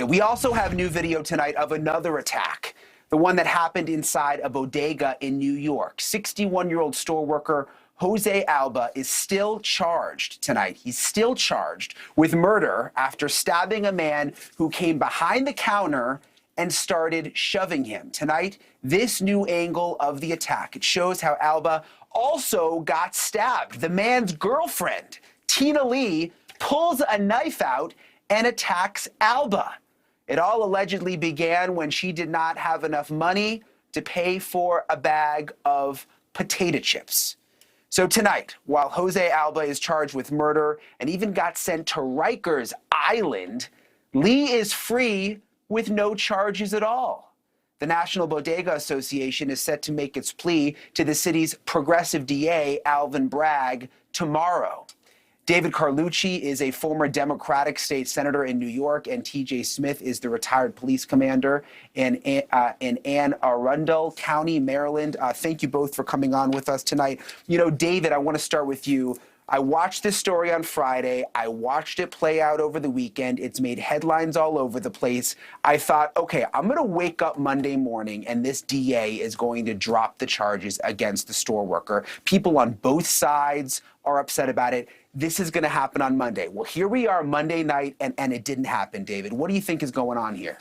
We also have new video tonight of another attack, the one that happened inside a bodega in New York. 61-year-old store worker Jose Alba is still charged tonight. He's still charged with murder after stabbing a man who came behind the counter and started shoving him. Tonight, this new angle of the attack. It shows how Alba also got stabbed. The man's girlfriend, Tina Lee, pulls a knife out and attacks Alba. It all allegedly began when she did not have enough money to pay for a bag of potato chips. So tonight, while Jose Alba is charged with murder and even got sent to Rikers Island, Lee is free with no charges at all. The National Bodega Association is set to make its plea to the city's progressive DA, Alvin Bragg, tomorrow. David Carlucci is a former Democratic state senator in New York, and T.J. Smith is the retired police commander in Anne Arundel County, Maryland. Thank you both for coming on with us tonight. You know, David, I want to start with you. I watched this story on Friday. I watched it play out over the weekend. It's made headlines all over the place. I thought, okay, I'm going to wake up Monday morning and this DA is going to drop the charges against the store worker. People on both sides are upset about it. This is going to happen on Monday. Well, here we are Monday night, and it didn't happen, David. What do you think is going on here?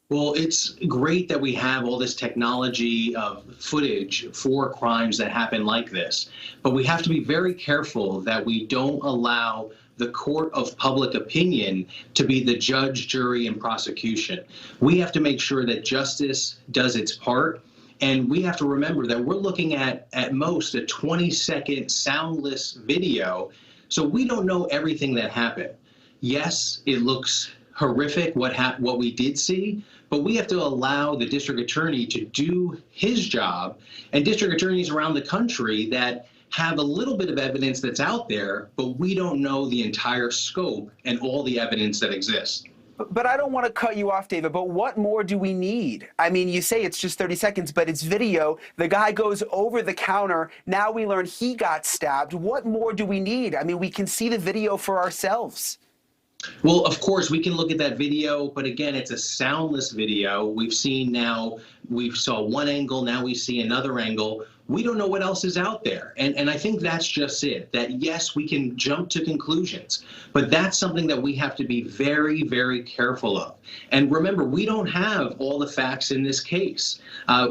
Well, it's great that we have all this technology of footage for crimes that happen like this, but we have to be very careful that we don't allow the court of public opinion to be the judge, jury, and prosecution. We have to make sure that justice does its part, and we have to remember that we're looking at most, a 20-second soundless video, so we don't know everything that happened. Yes, it looks horrific what we did see, but we have to allow the district attorney to do his job, and district attorneys around the country that have a little bit of evidence that's out there, but we don't know the entire scope and all the evidence that exists. But I don't want to cut you off, David, but what more do we need? I mean, you say it's just 30 seconds, but it's video. The guy goes over the counter. Now we learn he got stabbed. What more do we need? I mean, we can see the video for ourselves. Well, of course, we can look at that video, but again, it's a soundless video. We saw one angle, now we see another angle. We don't know what else is out there. And I think that's just it, that yes, we can jump to conclusions, but that's something that we have to be very, very careful of. And remember, we don't have all the facts in this case.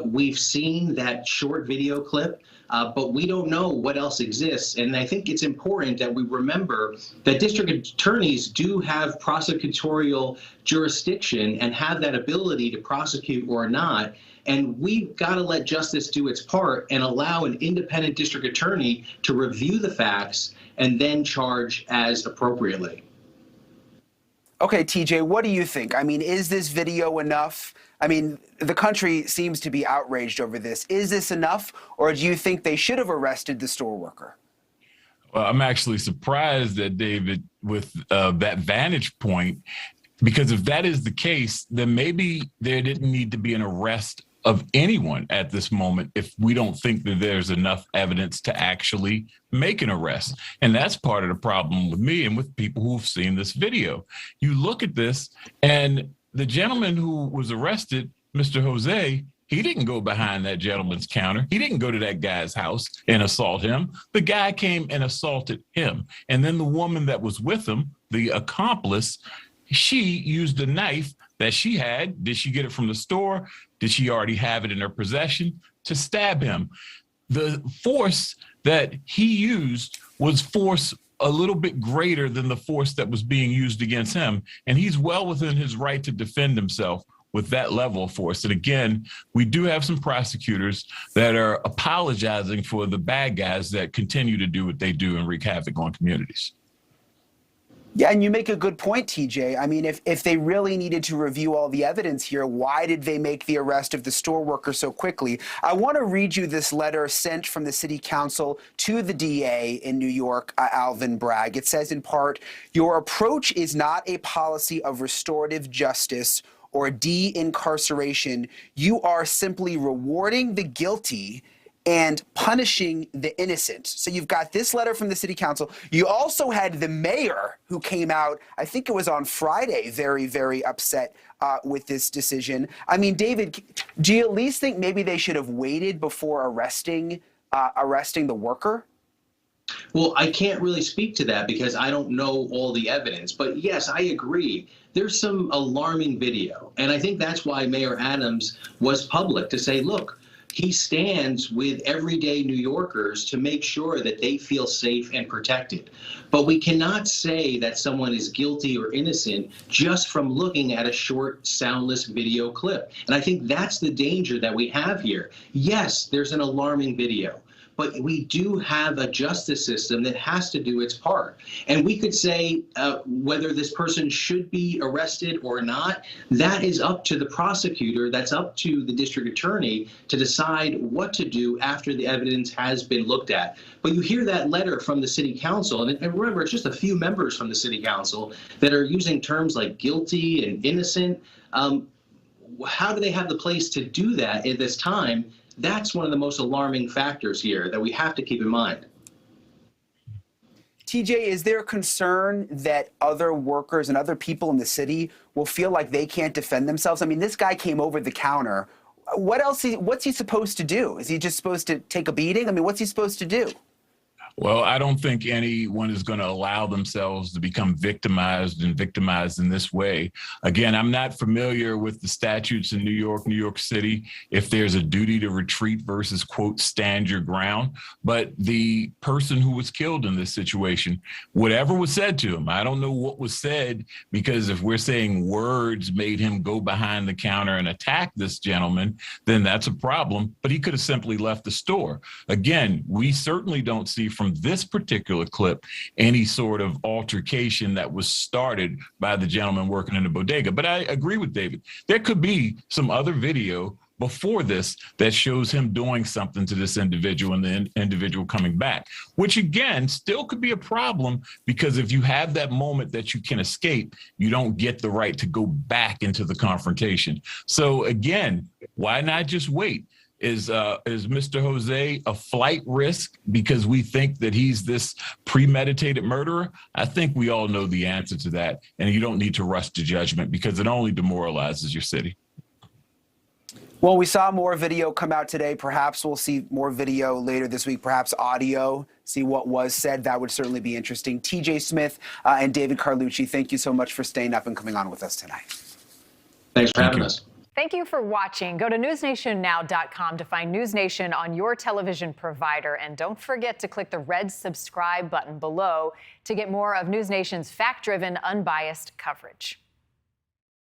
We've seen that short video clip. But we don't know what else exists. And I think it's important that we remember that district attorneys do have prosecutorial jurisdiction and have that ability to prosecute or not. And we've got to let justice do its part and allow an independent district attorney to review the facts and then charge as appropriately. Okay, TJ, what do you think? I mean, is this video enough? I mean, the country seems to be outraged over this. Is this enough, or do you think they should have arrested the store worker? Well, I'm actually surprised that David, with that vantage point, because if that is the case, then maybe there didn't need to be an arrest of anyone at this moment if we don't think that there's enough evidence to actually make an arrest. And that's part of the problem with me and with people who've seen this video. You look at this, and the gentleman who was arrested, Mr. Jose, he didn't go behind that gentleman's counter. He didn't go to that guy's house and assault him. The guy came and assaulted him. And then the woman that was with him, the accomplice, she used a knife that she had. Did she get it from the store? Did she already have it in her possession? To stab him. The force that he used was force a little bit greater than the force that was being used against him. And he's well within his right to defend himself with that level of force. And again, we do have some prosecutors that are apologizing for the bad guys that continue to do what they do and wreak havoc on communities. Yeah, and you make a good point, TJ. I mean, if they really needed to review all the evidence here, why did they make the arrest of the store worker so quickly? I want to read you this letter sent from the city council to the DA in New York, Alvin Bragg. It says in part, "Your approach is not a policy of restorative justice or de-incarceration. You are simply rewarding the guilty and punishing the innocent. So you've got this letter from the city council. You also had the mayor who came out, I think it was on Friday, very, very upset with this decision. I mean, David, do you at least think maybe they should have waited before arresting the worker? Well, I can't really speak to that because I don't know all the evidence. But yes, I agree. There's some alarming video. And I think that's why Mayor Adams was public to say, look, he stands with everyday New Yorkers to make sure that they feel safe and protected. But we cannot say that someone is guilty or innocent just from looking at a short, soundless video clip. And I think that's the danger that we have here. Yes, there's an alarming video, but we do have a justice system that has to do its part. And we could say whether this person should be arrested or not, that is up to the prosecutor, that's up to the district attorney to decide what to do after the evidence has been looked at. But you hear that letter from the city council, and remember, it's just a few members from the city council that are using terms like guilty and innocent. How do they have the place to do that at this time? That's one of the most alarming factors here that we have to keep in mind. TJ, is there a concern that other workers and other people in the city will feel like they can't defend themselves? I mean, this guy came over the counter. What's he supposed to do? Is he just supposed to take a beating? I mean, what's he supposed to do? Well, I don't think anyone is going to allow themselves to become victimized in this way. Again, I'm not familiar with the statutes in New York City, if there's a duty to retreat versus, quote, stand your ground. But the person who was killed in this situation, whatever was said to him, I don't know what was said, because if we're saying words made him go behind the counter and attack this gentleman, then that's a problem. But he could have simply left the store. Again, we certainly don't see from this particular clip any sort of altercation that was started by the gentleman working in the bodega. But I agree with David. There could be some other video before this that shows him doing something to this individual and the individual coming back, which again still could be a problem, because if you have that moment that you can escape, you don't get the right to go back into the confrontation. So again, why not just wait? Is Mr. Jose a flight risk because we think that he's this premeditated murderer? I think we all know the answer to that, and you don't need to rush to judgment because it only demoralizes your city. Well, we saw more video come out today. Perhaps we'll see more video later this week, perhaps audio, see what was said. That would certainly be interesting. TJ Smith and David Carlucci, thank you so much for staying up and coming on with us tonight. Thanks for having us. Thank you for watching. Go to newsnationnow.com to find News Nation on your television provider. And don't forget to click the red subscribe button below to get more of News Nation's fact-driven, unbiased coverage.